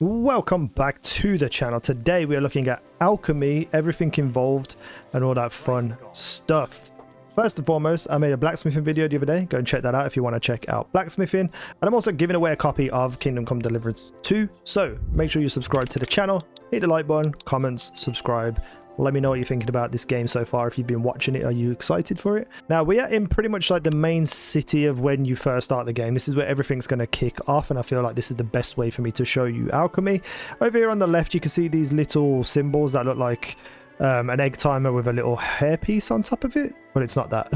Welcome back to the channel. Today we are looking at alchemy, everything involved and all that fun stuff. First and foremost, I made a blacksmithing video the other day. Go and check that out if you want to check out blacksmithing. And I'm also giving away a copy of Kingdom Come Deliverance 2. So make sure you subscribe to the channel, hit the like button, comments, subscribe. Let me know what you're thinking about this game so far. If you've been watching it, are you excited for it? Now, we are in pretty much like the main city of when you first start the game. This is where everything's going to kick off, and I feel like this is the best way for me to show you alchemy. Over here on the left, you can see these little symbols that look like an egg timer with a little hairpiece on top of it, but it's not that.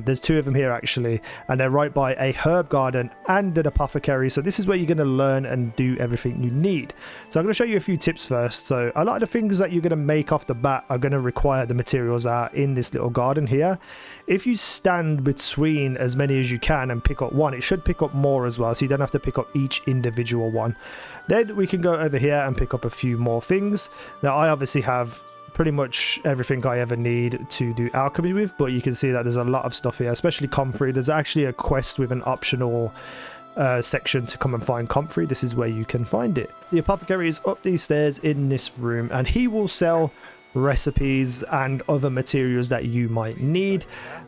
There's two of them here actually, and they're right by a herb garden and an apothecary. So this is where you're going to learn and do everything you need. So I'm going to show you a few tips first. So a lot of the things that you're going to make off the bat are going to require the materials that are in this little garden here. If you stand between as many as you can and pick up one, it should pick up more as well, so you don't have to pick up each individual one. Then we can go over here and pick up a few more things. Now I obviously have pretty much everything I ever need to do alchemy with, but you can see that there's a lot of stuff here, especially comfrey. There's actually a quest with an optional section to come and find comfrey. This is where you can find it. The apothecary is up these stairs in this room, and he will sell recipes and other materials that you might need.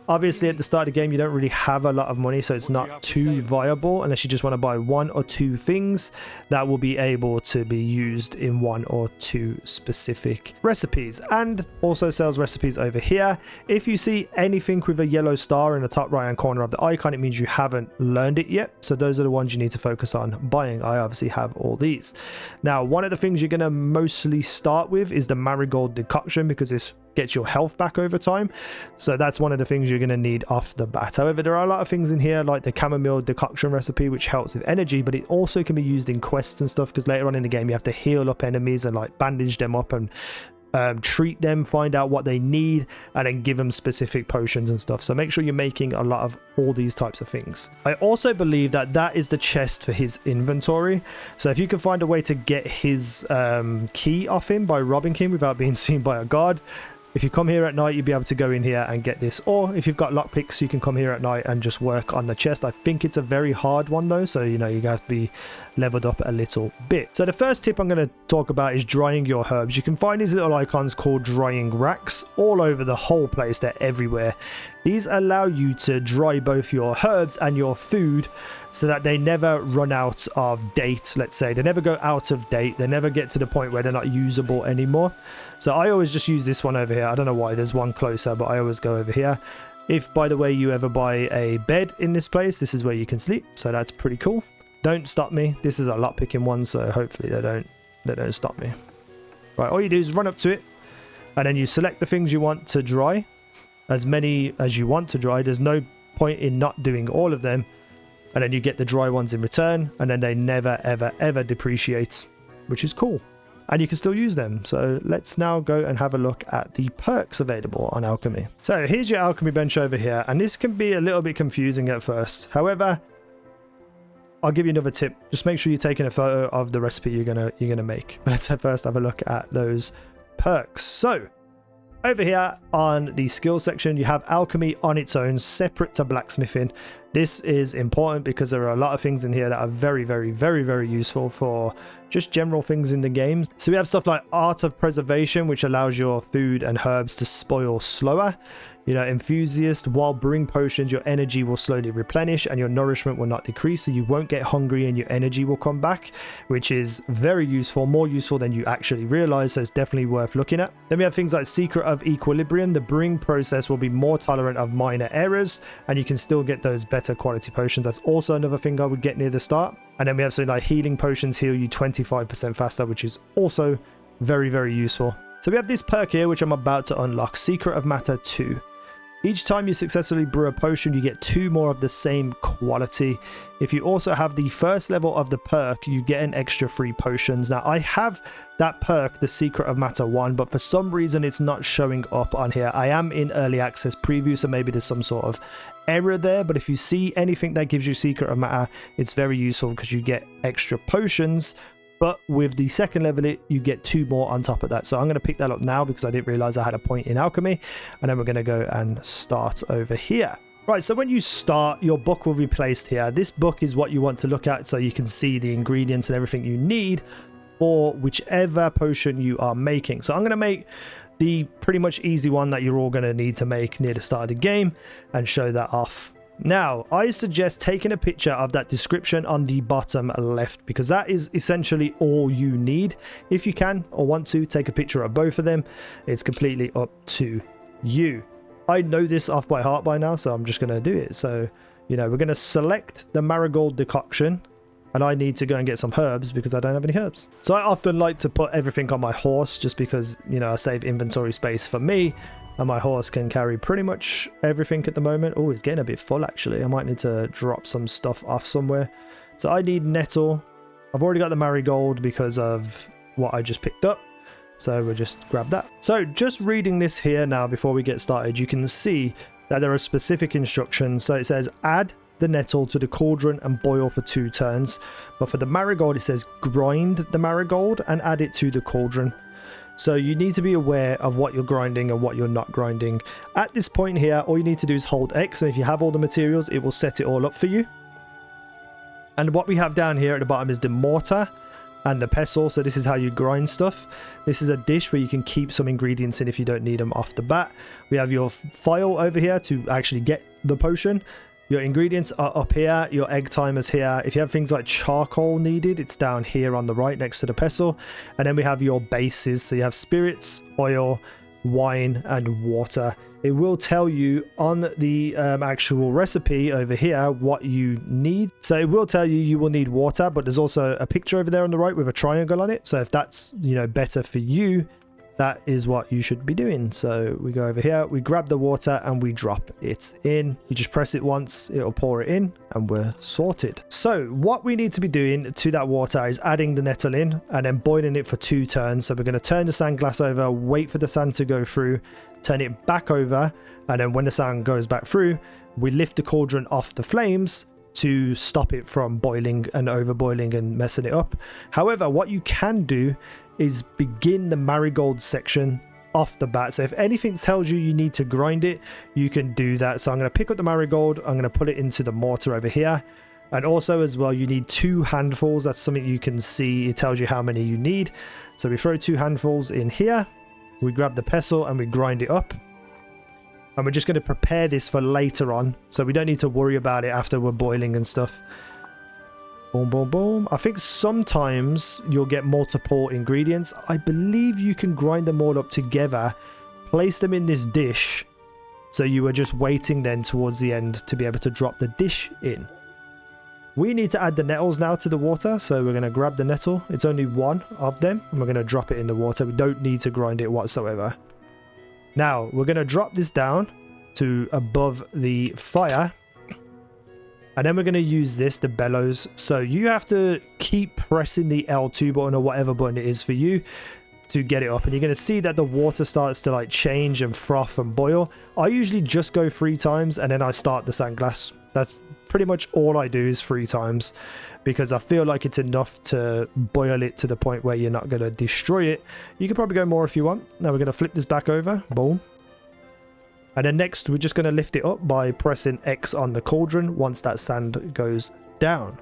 Obviously at the start of the game you don't really have a lot of money, so it's not too viable unless you just want to buy one or two things that will be able to be used in one or two specific recipes. And also sells recipes over here. If you see anything with a yellow star in the top right hand corner of the icon, it means you haven't learned it yet, so those are the ones you need to focus on buying. I obviously have all these. Now one of the things you're going to mostly start with is the marigold decoction, because this gets your health back over time, so that's one of the things you're going to need off the bat. However, there are a lot of things in here like the chamomile decoction recipe, which helps with energy, but it also can be used in quests and stuff, because later on in the game you have to heal up enemies and like bandage them up and treat them, find out what they need, and then give them specific potions and stuff. So make sure you're making a lot of all these types of things. I also believe that that is the chest for his inventory, so if you can find a way to get his key off him by robbing him without being seen by a guard, if you come here at night, you'll be able to go in here and get this. Or if you've got lockpicks, you can come here at night and just work on the chest. I think it's a very hard one though, so you know you have to be leveled up a little bit. So the first tip I'm going to talk about is drying your herbs. You can find these little icons called drying racks all over the whole place. They're everywhere. These allow you to dry both your herbs and your food so that they never run out of date. Let's say they never go out of date, they never get to the point where they're not usable anymore. So I always just use this one over here. I don't know why, there's one closer, but I always go over here. If by the way you ever buy a bed in this place, this is where you can sleep, so that's pretty cool. Don't stop me, this is a lot picking one, so hopefully they don't stop me. Right, all you do is run up to it and then you select the things you want to dry, as many as you want to dry. There's no point in not doing all of them, and then you get the dry ones in return, and then they never ever depreciate, which is cool, and you can still use them. So let's now go and have a look at the perks available on alchemy. So here's your alchemy bench over here, and this can be a little bit confusing at first. However, I'll give you another tip. Just make sure you're taking a photo of the recipe you're gonna make. But let's first have a look at those perks. So over here on the skill section, you have alchemy on its own, separate to blacksmithing. This is important because there are a lot of things in here that are very useful for just general things in the game. So we have stuff like art of preservation, which allows your food and herbs to spoil slower. You know, enthusiast, while brewing potions, your energy will slowly replenish and your nourishment will not decrease, so you won't get hungry and your energy will come back, which is very useful, more useful than you actually realize, so it's definitely worth looking at. Then we have things like secret of equilibrium. The brewing process will be more tolerant of minor errors, and you can still get those better quality potions. That's also another thing I would get near the start. And then we have something like healing potions heal you 25% faster, which is also very useful. So we have this perk here, which I'm about to unlock, Secret of Matter 2. Each time you successfully brew a potion, you get 2 more of the same quality. If you also have the first level of the perk, you get an extra 3 potions. Now, I have that perk, the Secret of Matter 1, but for some reason it's not showing up on here. I am in early access preview, so maybe there's some sort of error there. But if you see anything that gives you Secret of Matter, it's very useful because you get extra potions. But with the second level, you get 2 more on top of that. So I'm going to pick that up now because I didn't realize I had a point in alchemy. And then we're going to go and start over here. Right, so when you start, your book will be placed here. This book is what you want to look at so you can see the ingredients and everything you need for whichever potion you are making. So I'm going to make the pretty much easy one that you're all going to need to make near the start of the game and show that off. Now, I suggest taking a picture of that description on the bottom left, because that is essentially all you need. If you can or want to, take a picture of both of them. It's completely up to you. I know this off by heart by now, so I'm just going to do it. So, you know, we're going to select the marigold decoction, and I need to go and get some herbs because I don't have any herbs. So I often like to put everything on my horse just because, you know, I save inventory space for me, and my horse can carry pretty much everything at the moment. Oh, it's getting a bit full actually. I might need to drop some stuff off somewhere. So I need nettle. I've already got the marigold because of what I just picked up. So we'll just grab that. So just reading this here now before we get started, you can see that there are specific instructions. So it says add the nettle to the cauldron and boil for 2 turns. But for the marigold, it says grind the marigold and add it to the cauldron. So you need to be aware of what you're grinding and what you're not grinding. At this point here, all you need to do is hold X, and if you have all the materials, it will set it all up for you. And what we have down here at the bottom is the mortar and the pestle. So this is how you grind stuff. This is a dish where you can keep some ingredients in if you don't need them off the bat. We have your file over here to actually get the potion. Your ingredients are up here, your egg timer's here. If you have things like charcoal needed, it's down here on the right next to the pestle. And then we have your bases. So you have spirits, oil, wine, and water. It will tell you on the actual recipe over here what you need. So it will tell you you will need water, but there's also a picture over there on the right with a triangle on it. So if that's, you know, better for you, that is what you should be doing. So we go over here, we grab the water and we drop it in. You just press it once, it'll pour it in, and we're sorted. So what we need to be doing to that water is adding the nettle in and then boiling it for 2 turns. So we're going to turn the sand glass over, wait for the sand to go through, turn it back over, and then when the sand goes back through, we lift the cauldron off the flames to stop it from boiling and overboiling and messing it up. However, what you can do is begin the marigold section off the bat. So if anything tells you you need to grind it, you can do that. So I'm going to pick up the marigold, I'm going to put it into the mortar over here. And also as well, you need 2 handfuls. That's something you can see. It tells you how many you need. So we throw 2 handfuls in here, we grab the pestle and we grind it up. And we're just going to prepare this for later on, so we don't need to worry about it after we're boiling and stuff. Boom, boom, boom. I think sometimes you'll get multiple ingredients. I believe you can grind them all up together, place them in this dish. So you were just waiting then towards the end to be able to drop the dish in. We need to add the nettles now to the water. So we're going to grab the nettle. It's only 1 of them. And we're going to drop it in the water. We don't need to grind it whatsoever. Now we're going to drop this down to above the fire. And then we're going to use this, the bellows. So you have to keep pressing the L2 button or whatever button it is for you to get it up. And you're going to see that the water starts to like change and froth and boil. I usually just go 3 times and then I start the sand glass. That's pretty much all I do is 3 times because I feel like it's enough to boil it to the point where you're not going to destroy it. You could probably go more if you want. Now we're going to flip this back over. Boom. And then next, we're just going to lift it up by pressing X on the cauldron once that sand goes down.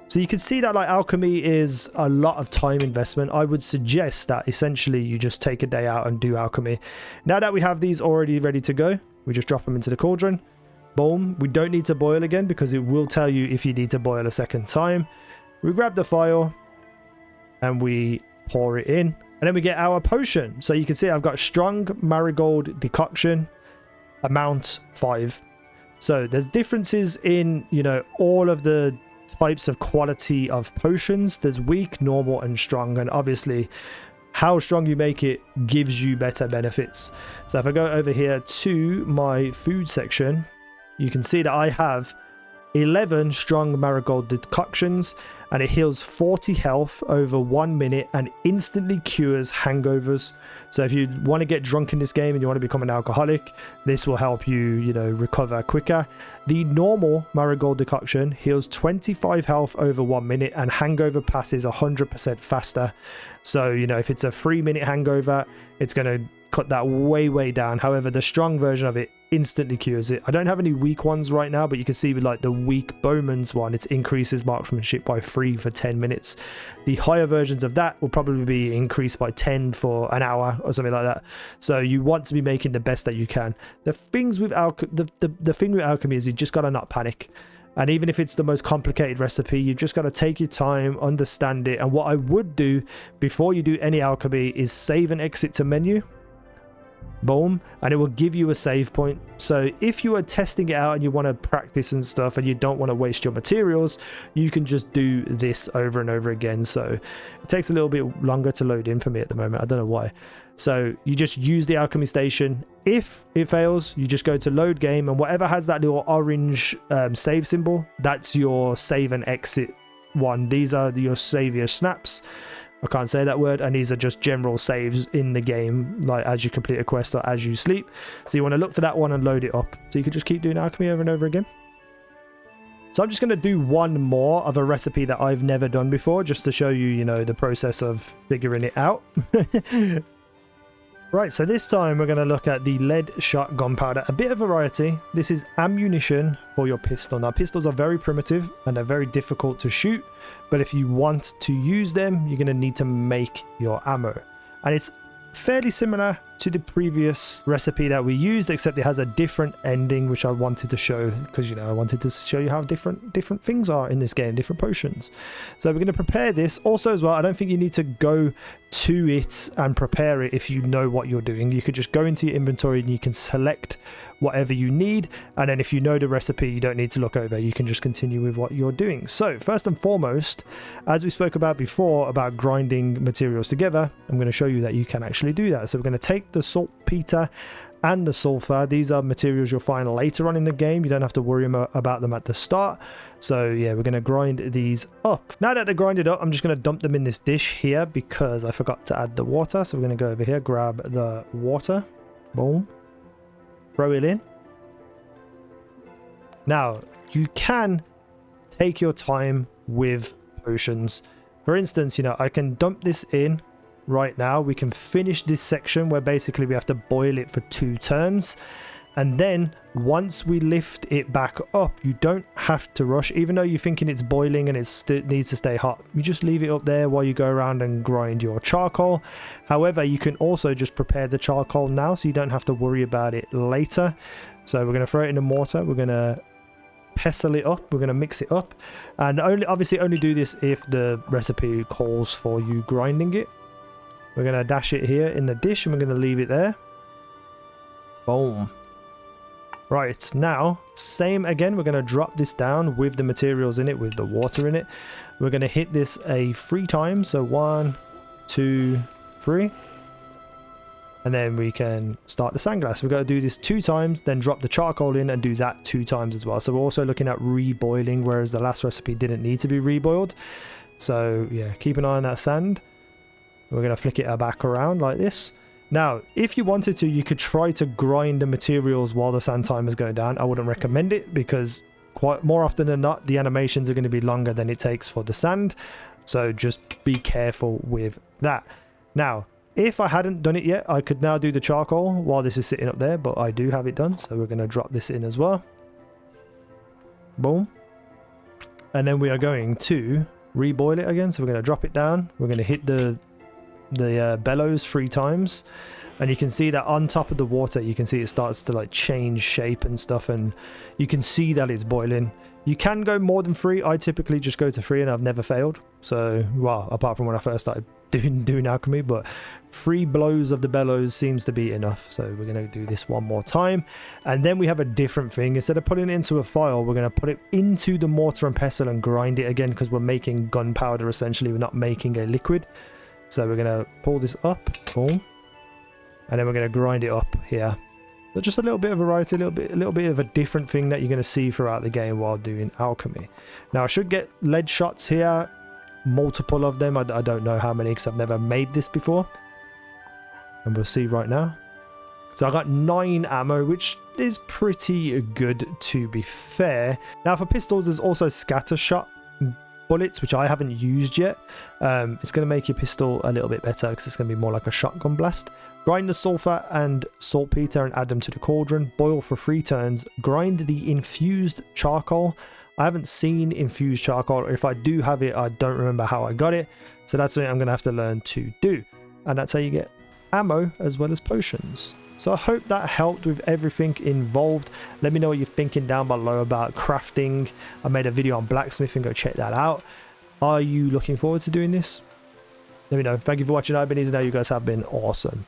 So you can see that like alchemy is a lot of time investment. I would suggest that essentially you just take a day out and do alchemy. Now that we have these already ready to go, we just drop them into the cauldron. Boom. We don't need to boil again because it will tell you if you need to boil a second time. We grab the file and we pour it in. And then we get our potion. So you can see I've got strong marigold decoction, amount 5. So there's differences in, you know, all of the types of quality of potions. There's weak, normal, and strong. And obviously, how strong you make it gives you better benefits. So if I go over here to my food section, you can see that I have 11 strong marigold decoctions, and it heals 40 health over 1 minute and instantly cures hangovers. So if you want to get drunk in this game and you want to become an alcoholic, this will help you, you know, recover quicker. The normal marigold decoction heals 25 health over 1 minute and hangover passes 100% faster. So, you know, if it's a 3-minute hangover, it's going to cut that way down. However, the strong version of it instantly cures it. I don't have any weak ones right now, but you can see with like the weak bowman's one, it increases marksmanship by 3 for 10 minutes. The higher versions of that will probably be increased by 10 for an hour or something like that. So you want to be making the best that you can. The things with the thing with alchemy is you just gotta not panic. And even if it's the most complicated recipe, you've just got to take your time, understand it. And what I would do before you do any alchemy is save and exit to menu. Boom, and it will give you a save point. So if you are testing it out and you want to practice and stuff and you don't want to waste your materials, you can just do this over and over again. So it takes a little bit longer to load in for me at the moment. I don't know why. So you just use the alchemy station. If it fails, you just go to load game, and whatever has that little orange save symbol, that's your save and exit one. These are your savior snaps. I can't say that word, and these are just general saves in the game, like as you complete a quest or as you sleep. So you want to look for that one and load it up. So you can just keep doing alchemy over and over again. So I'm just going to do one more of a recipe that I've never done before, just to show you, you know, the process of figuring it out. Right, so this time we're going to look at the lead shot gunpowder. A bit of variety. This is ammunition for your pistol. Now, pistols are very primitive and they're very difficult to shoot, but if you want to use them, you're going to need to make your ammo. And it's fairly similar to the previous recipe that we used, except it has a different ending, which I wanted to show because, you know, I wanted to show you how different things are in this game, different potions. So we're going to prepare this. Also as well, I don't think you need to go to it and prepare it if you know what you're doing. You could just go into your inventory and you can select whatever you need, and then if you know the recipe, you don't need to look over, you can just continue with what you're doing. So first and foremost, as we spoke about before about grinding materials together, I'm going to show you that you can actually do that. So we're going to take the saltpeter and the sulfur. These are materials you'll find later on in the game. You don't have to worry about them at the start. So yeah, we're going to grind these up. Now that they're grinded up, I'm just going to dump them in this dish here because I forgot to add the water. So we're going to go over here, grab the water, boom, throw it in. Now you can take your time with potions. For instance, you know, I can dump this in right now. We can finish this section where basically we have to boil it for 2 turns, and then once we lift it back up, you don't have to rush. Even though you're thinking it's boiling and it needs to stay hot, you just leave it up there while you go around and grind your charcoal. However, you can also just prepare the charcoal now, so you don't have to worry about it later. So we're going to throw it in the mortar, we're going to pestle it up, we're going to mix it up, and obviously only do this if the recipe calls for you grinding it. We're going to dash it here in the dish and we're going to leave it there. Boom. Right, now, same again, we're going to drop this down with the materials in it, with the water in it. We're going to hit this 3 times, so 1, 2, 3. And then we can start the sandglass. We're going to do this 2 times, then drop the charcoal in and do that 2 times as well. So we're also looking at reboiling, whereas the last recipe didn't need to be reboiled. So yeah, keep an eye on that sand. We're going to flick it back around like this. Now, if you wanted to, you could try to grind the materials while the sand timer is going down. I wouldn't recommend it because quite more often than not, the animations are going to be longer than it takes for the sand. So just be careful with that. Now, if I hadn't done it yet, I could now do the charcoal while this is sitting up there, but I do have it done. So we're going to drop this in as well. Boom. And then we are going to reboil it again. So we're going to drop it down. We're going to hit the bellows 3 times, and you can see that on top of the water, you can see it starts to like change shape and stuff, and you can see that it's boiling. You can go more than 3. I typically just go to 3 and I've never failed. So, well, apart from when I first started doing alchemy, but 3 blows of the bellows seems to be enough. So we're going to do this one more time, and then we have a different thing. Instead of putting it into a file, we're going to put it into the mortar and pestle and grind it again, because we're making gunpowder essentially. We're not making a liquid. So we're going to pull this up, boom, and then we're going to grind it up here. So just a little bit of variety, a little bit of a different thing that you're going to see throughout the game while doing alchemy. Now I should get lead shots here, multiple of them. I don't know how many because I've never made this before, and we'll see right now. So I got 9 ammo, which is pretty good to be fair. Now for pistols, there's also scatter shot bullets, which I haven't used yet. It's going to make your pistol a little bit better because it's going to be more like a shotgun blast. Grind the sulfur and saltpeter and add them to the cauldron. Boil for 3 turns. Grind the infused charcoal. I haven't seen infused charcoal. If I do have it, I don't remember how I got it. So that's something I'm going to have to learn to do. And that's how you get ammo as well as potions. So I hope that helped with everything involved. Let me know what you're thinking down below about crafting. I made a video on blacksmithing. Go check that out. Are you looking forward to doing this? Let me know. Thank you for watching. I've been easy. Now you guys have been awesome.